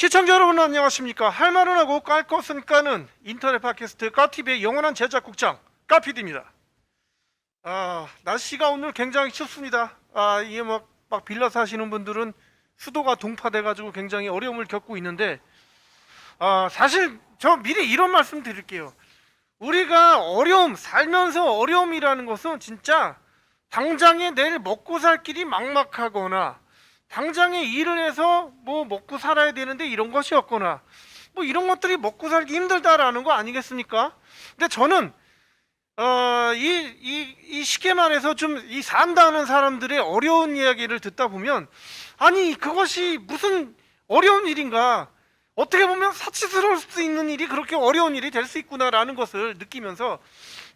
시청자 여러분 안녕하십니까? 할 말은 하고 깔 것은 까는 인터넷 팟캐스트 까TV의 영원한 제작국장 까PD입니다. 날씨가 오늘 굉장히 춥습니다. 이게 막 빌라 사시는 분들은 수도가 동파돼가지고 굉장히 어려움을 겪고 있는데, 사실 저 미리 이런 말씀 드릴게요. 우리가 살면서 어려움이라는 것은 진짜 당장에 내일 먹고 살 길이 막막하거나 당장에 일을 해서 뭐 먹고 살아야 되는데 이런 것이 없거나 뭐 이런 것들이 먹고 살기 힘들다라는 거 아니겠습니까? 근데 저는 쉽게 말해서 좀 이 산다는 사람들의 어려운 이야기를 듣다 보면, 아니 그것이 무슨 어려운 일인가, 어떻게 보면 사치스러울 수 있는 일이 그렇게 어려운 일이 될 수 있구나라는 것을 느끼면서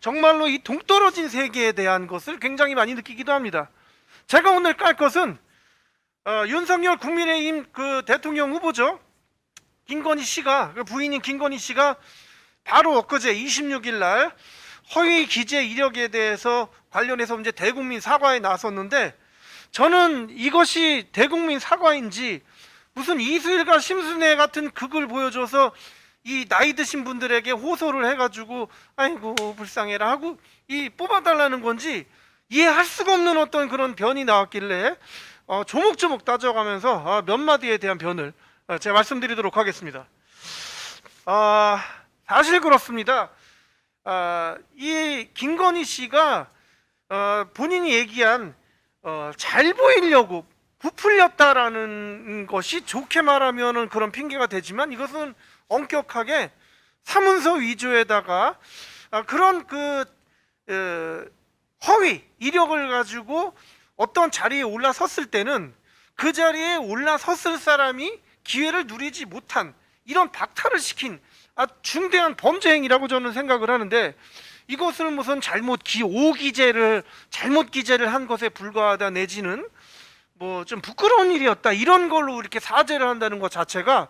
정말로 이 동떨어진 세계에 대한 것을 굉장히 많이 느끼기도 합니다. 제가 오늘 깔 것은 윤석열 국민의힘 그 대통령 후보죠. 김건희 씨가, 그 부인인 김건희 씨가 바로 엊그제 26일 날 허위 기재 이력에 대해서 관련해서 이제 대국민 사과에 나섰는데, 저는 이것이 대국민 사과인지 무슨 이수일과 심순애 같은 극을 보여줘서 이 나이 드신 분들에게 호소를 해가지고 아이고 불쌍해라 하고 이 뽑아달라는 건지 이해할 수가 없는 어떤 그런 변이 나왔길래 조목조목 따져가면서 몇 마디에 대한 변을 제가 말씀드리도록 하겠습니다. 사실 그렇습니다. 이 김건희 씨가 본인이 얘기한 잘 보이려고 부풀렸다라는 것이 좋게 말하면은 그런 핑계가 되지만, 이것은 엄격하게 사문서 위조에다가 그런 허위 이력을 가지고 어떤 자리에 올라섰을 때는 그 자리에 올라섰을 사람이 기회를 누리지 못한 이런 박탈을 시킨 중대한 범죄 행위라고 저는 생각을 하는데, 이것을 무슨 잘못 기재를 한 것에 불과하다 내지는 뭐 좀 부끄러운 일이었다 이런 걸로 이렇게 사죄를 한다는 것 자체가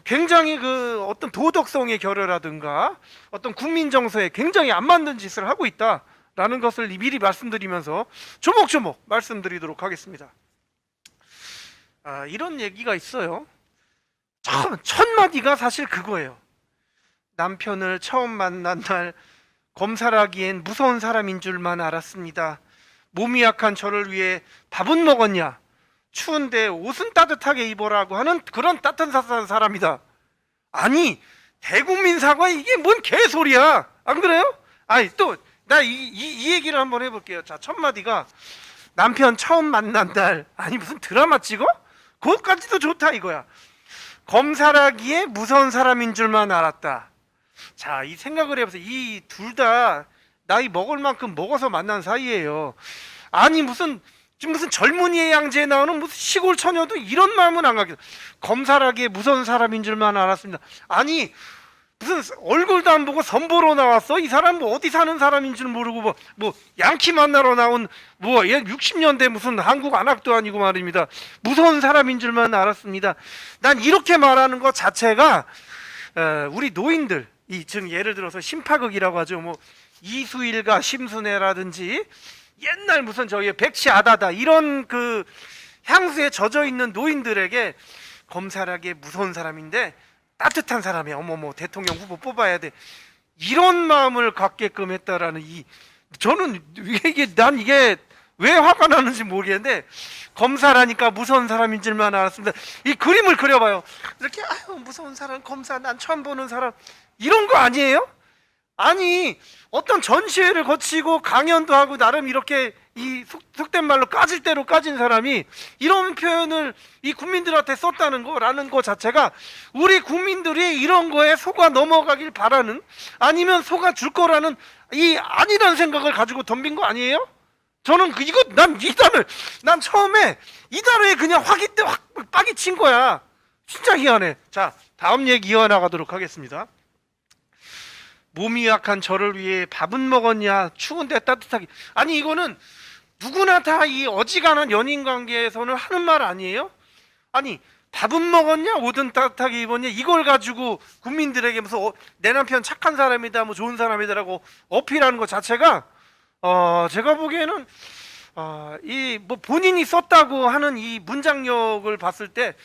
굉장히 그 어떤 도덕성의 결여라든가 어떤 국민 정서에 굉장히 안 맞는 짓을 하고 있다라는 것을 미리 말씀드리면서 조목조목 말씀드리도록 하겠습니다. 이런 얘기가 있어요. 첫 마디가 사실 그거예요. 남편을 처음 만난 날 검사라기엔 무서운 사람인 줄만 알았습니다. 몸이 약한 저를 위해 밥은 먹었냐? 추운데 옷은 따뜻하게 입어라고 하는 그런 따뜻한 사람이다. 아니 대국민 사과 이게 뭔 개소리야? 안 그래요? 아니 또 나 이 얘기를 한번 해볼게요. 자, 첫 마디가 남편 처음 만난 날. 아니 무슨 드라마 찍어? 그것까지도 좋다 이거야. 검사라기에 무서운 사람인 줄만 알았다. 자, 이 생각을 해보세요. 이 둘 다 나이 먹을 만큼 먹어서 만난 사이예요. 아니 무슨 젊은이의 양재에 나오는 무슨 시골 처녀도 이런 마음은 안 가겠어. 검사라기에 무서운 사람인 줄만 알았습니다. 아니 무슨 얼굴도 안 보고 선보러 나왔어? 이 사람 뭐 어디 사는 사람인 줄 모르고 뭐 양키 만나러 나온 뭐 60년대 무슨 한국 안악도 아니고 말입니다. 무서운 사람인 줄만 알았습니다. 난 이렇게 말하는 것 자체가 우리 노인들, 지금 예를 들어서 심파극이라고 하죠. 뭐 이수일과 심순애라든지 옛날 무슨 저기 백치 아다다 이런 그 향수에 젖어 있는 노인들에게 검사라기에 무서운 사람인데 따뜻한 사람이야. 어머머 대통령 후보 뽑아야 돼. 이런 마음을 갖게끔 했다라는 저는 이게 왜 화가 나는지 모르겠는데, 검사라니까 무서운 사람인 줄만 알았습니다. 이 그림을 그려봐요. 이렇게 무서운 사람, 검사, 난 처음 보는 사람, 이런 거 아니에요? 아니 어떤 전시회를 거치고 강연도 하고 나름 이렇게 이 속된 말로 까질 대로 까진 사람이 이런 표현을 이 국민들한테 썼다는 거라는 거 자체가 우리 국민들이 이런 거에 속아 넘어가길 바라는, 아니면 속아 줄 거라는 아니라는 생각을 가지고 덤빈 거 아니에요? 저는 난 처음에 이 단어에 그냥 확 빡이 친 거야. 진짜 희한해. 자, 다음 얘기 이어나가도록 하겠습니다. 몸이 약한 저를 위해 밥은 먹었냐? 추운데 따뜻하게. 아니 이거는 누구나 다 이 어지간한 연인 관계에서는 하는 말 아니에요? 아니 밥은 먹었냐? 옷은 따뜻하게 입었냐? 이걸 가지고 국민들에게 무슨 내 남편 착한 사람이다, 뭐 좋은 사람이다라고 어필하는 것 자체가 제가 보기에는 이 뭐 본인이 썼다고 하는 이 문장력을 봤을 때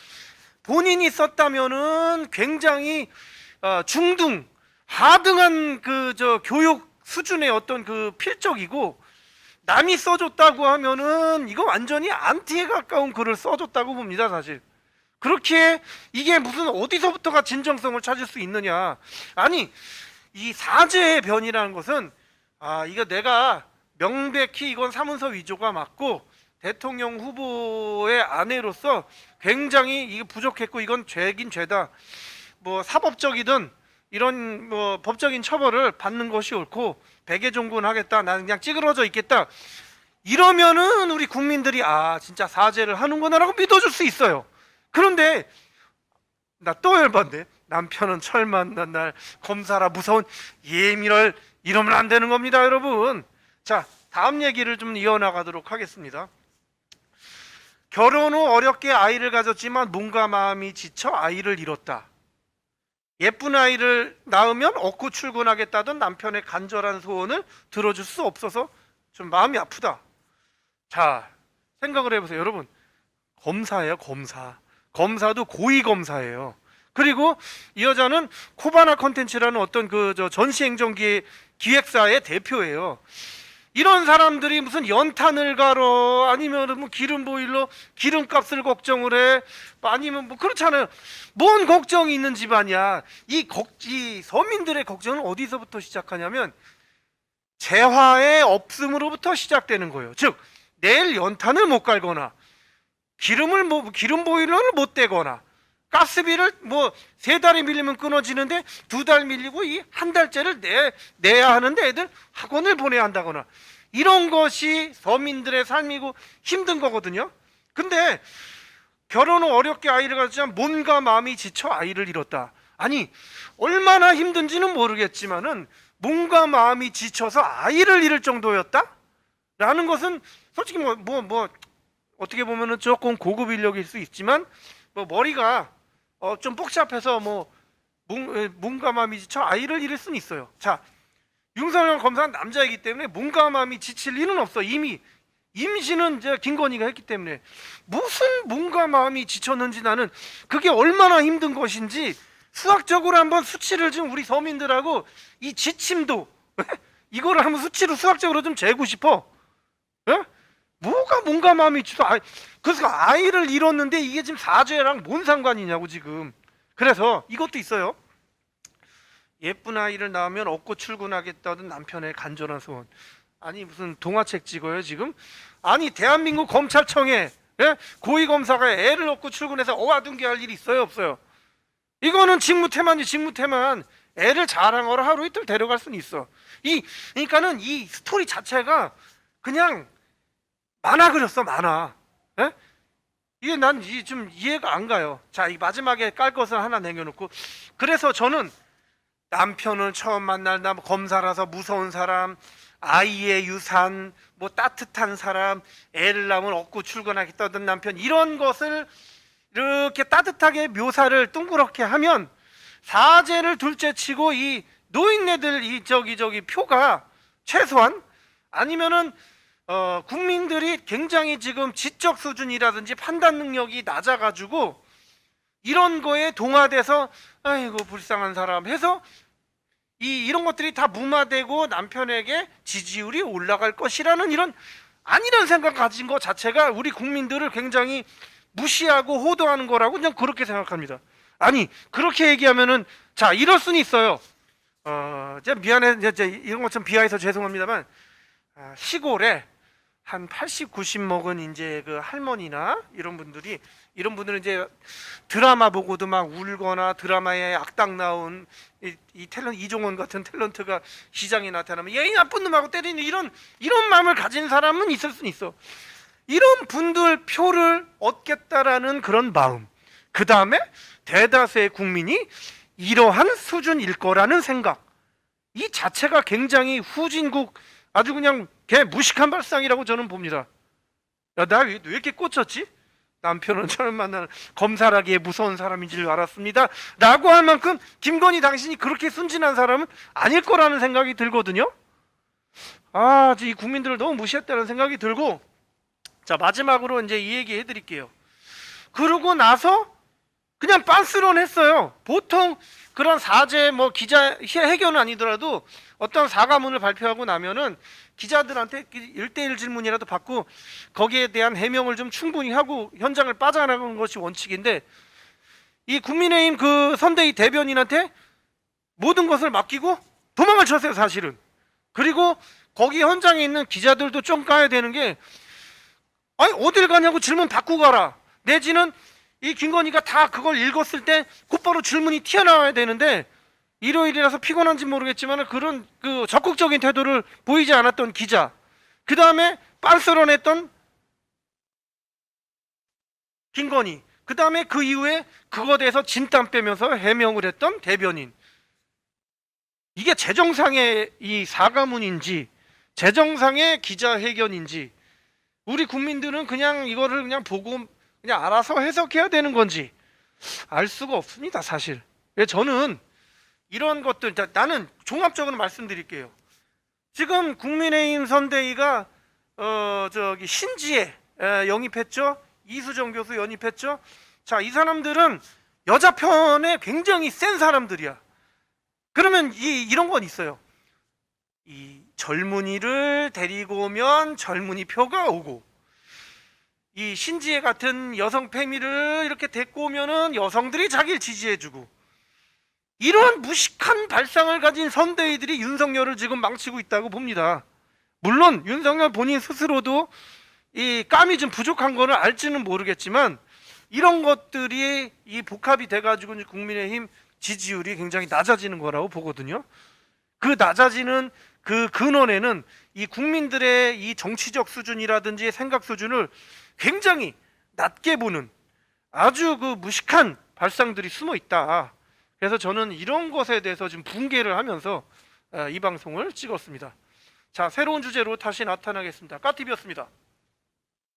본인이 썼다면은 굉장히 중등, 하등한 교육 수준의 어떤 그 필적이고, 남이 써줬다고 하면은 이거 완전히 안티에 가까운 글을 써줬다고 봅니다, 사실. 그렇게 이게 무슨 어디서부터가 진정성을 찾을 수 있느냐? 아니, 이 사제의 변이라는 것은 이거 내가 명백히 이건 사문서 위조가 맞고 대통령 후보의 아내로서 굉장히 이게 부족했고 이건 죄긴 죄다. 뭐 사법적이든 이런 뭐 법적인 처벌을 받는 것이 옳고 백예종군하겠다. 나는 그냥 찌그러져 있겠다. 이러면은 우리 국민들이 진짜 사죄를 하는구나라고 믿어줄 수 있어요. 그런데 나 또 열받네. 남편은 철 만난 날 검사라 무서운 예민을 이러면 안 되는 겁니다, 여러분. 자, 다음 얘기를 좀 이어나가도록 하겠습니다. 결혼 후 어렵게 아이를 가졌지만 몸과 마음이 지쳐 아이를 잃었다. 예쁜 아이를 낳으면 얻고 출근하겠다던 남편의 간절한 소원을 들어줄 수 없어서 좀 마음이 아프다. 자, 생각을 해보세요. 여러분, 검사예요, 검사. 검사도 고위검사예요. 그리고 이 여자는 코바나 컨텐츠라는 어떤 전시행정기 기획사의 대표예요. 이런 사람들이 무슨 연탄을 갈어, 아니면 뭐 기름 보일러 기름값을 걱정을 해, 아니면 뭐 그렇잖아요. 뭔 걱정이 있는 집안이야. 이 서민들의 걱정은 어디서부터 시작하냐면 재화의 없음으로부터 시작되는 거예요. 즉 내일 연탄을 못 갈거나 기름 보일러를 못 대거나 가스비를 뭐 3달이 밀리면 끊어지는데 2달 밀리고 이 한 달째를 내야 하는데 애들 학원을 보내야 한다거나 이런 것이 서민들의 삶이고 힘든 거거든요. 근데 결혼 후 어렵게 아이를 가졌지만 몸과 마음이 지쳐 아이를 잃었다. 아니, 얼마나 힘든지는 모르겠지만은 몸과 마음이 지쳐서 아이를 잃을 정도였다? 라는 것은 솔직히 뭐 어떻게 보면은 조금 고급 인력일 수 있지만 뭐 머리가 좀 복잡해서 몸과 마음이 지쳐 아이를 잃을 수는 있어요. 자, 윤석열 검사는 남자이기 때문에 몸과 마음이 지칠 일은 없어. 이미 임신은 이제 김건희가 했기 때문에 무슨 몸과 마음이 지쳤는지 나는 그게 얼마나 힘든 것인지 수학적으로 한번 수치를 좀 우리 서민들하고 이 지침도 이거를 한번 수치로 수학적으로 좀 재고 싶어. 뭐가 몸과 마음이 지쳐? 그래서 아이를 잃었는데 이게 지금 사죄랑 뭔 상관이냐고 지금. 그래서 이것도 있어요. 예쁜 아이를 낳으면 얻고 출근하겠다던 남편의 간절한 소원. 아니 무슨 동화책 찍어요 지금? 아니 대한민국 검찰청에 고위검사가 애를 얻고 출근해서 어와둥게 일이 있어요 없어요? 이거는 직무태만이 직무태만. 애를 자랑하러 하루 이틀 데려갈 수는 있어. 그러니까는 이 스토리 자체가 그냥 만화 그렸어 만화. 이게 난 좀 이해가 안 가요. 자, 이 마지막에 깔 것을 하나 남겨놓고, 그래서 저는 남편을 처음 만날 검사라서 무서운 사람, 아이의 유산, 뭐 따뜻한 사람, 애를 낳으면 얻고 출근하겠다던 남편, 이런 것을 이렇게 따뜻하게 묘사를 둥그렇게 하면 사죄를 둘째치고 이 노인네들 이 저기 표가 최소한 아니면은 국민들이 굉장히 지금 지적 수준이라든지 판단 능력이 낮아가지고 이런 거에 동화돼서 아이고 불쌍한 사람 해서 이런 것들이 다 무마되고 남편에게 지지율이 올라갈 것이라는 이런 아니란 생각 가진 것 자체가 우리 국민들을 굉장히 무시하고 호도하는 거라고 그냥 그렇게 생각합니다. 아니 그렇게 얘기하면은 자 이럴 수는 있어요. 제가 미안해 이런 것 좀 비하해서 죄송합니다만 시골에 한 80, 90 먹은 이제 그 할머니나 이런 분들은 이제 드라마 보고도 막 울거나 드라마에 악당 나온 이 탤런트 이종원 같은 탤런트가 시장에 나타나면 얘 나쁜 놈하고 때리는 이런 마음을 가진 사람은 있을 수는 있어. 이런 분들 표를 얻겠다라는 그런 마음. 그 다음에 대다수의 국민이 이러한 수준일 거라는 생각. 이 자체가 굉장히 후진국 아주 그냥 개 무식한 발상이라고 저는 봅니다. 야, 나 왜 이렇게 꽂혔지? 남편은 저를 만나는 검사라기에 무서운 사람인 줄 알았습니다 라고 할 만큼 김건희 당신이 그렇게 순진한 사람은 아닐 거라는 생각이 들거든요. 이 국민들을 너무 무시했다는 생각이 들고, 자 마지막으로 이제 이 얘기 해드릴게요. 그러고 나서 그냥 빤스런 했어요. 보통 그런 사제 뭐 기자 해견은 아니더라도 어떤 사과문을 발표하고 나면은 기자들한테 1대1 질문이라도 받고 거기에 대한 해명을 좀 충분히 하고 현장을 빠져나가는 것이 원칙인데, 이 국민의힘 그 선대위 대변인한테 모든 것을 맡기고 도망을 쳤어요, 사실은. 그리고 거기 현장에 있는 기자들도 좀 까야 되는 게, 아니 어딜 가냐고 질문 받고 가라, 내지는 이 김건희가 다 그걸 읽었을 때 곧바로 질문이 튀어나와야 되는데, 일요일이라서 피곤한지 모르겠지만 그런 그 적극적인 태도를 보이지 않았던 기자, 그 다음에 빤스런했던 김건희, 그 다음에 그 이후에 그거에 대해서 진땀 빼면서 해명을 했던 대변인, 이게 재정상의 이 사과문인지 재정상의 기자회견인지, 우리 국민들은 그냥 이거를 그냥 보고 그냥 알아서 해석해야 되는 건지 알 수가 없습니다, 사실. 저는 이런 것들, 나는 종합적으로 말씀드릴게요. 지금 국민의힘 선대위가 저기 신지혜 영입했죠. 이수정 교수 영입했죠. 자, 이 사람들은 여자 편에 굉장히 센 사람들이야. 그러면 이런 건 있어요. 이 젊은이를 데리고 오면 젊은이 표가 오고, 이 신지혜 같은 여성 패미를 이렇게 데리고 오면은 여성들이 자기를 지지해주고, 이런 무식한 발상을 가진 선대위들이 윤석열을 지금 망치고 있다고 봅니다. 물론 윤석열 본인 스스로도 이 감이 좀 부족한 거는 알지는 모르겠지만, 이런 것들이 이 복합이 돼가지고 국민의힘 지지율이 굉장히 낮아지는 거라고 보거든요. 그 낮아지는 그 근원에는 이 국민들의 이 정치적 수준이라든지 생각 수준을 굉장히 낮게 보는 아주 그 무식한 발상들이 숨어 있다. 그래서 저는 이런 것에 대해서 지금 분개를 하면서 이 방송을 찍었습니다. 자, 새로운 주제로 다시 나타나겠습니다. 까티비였습니다.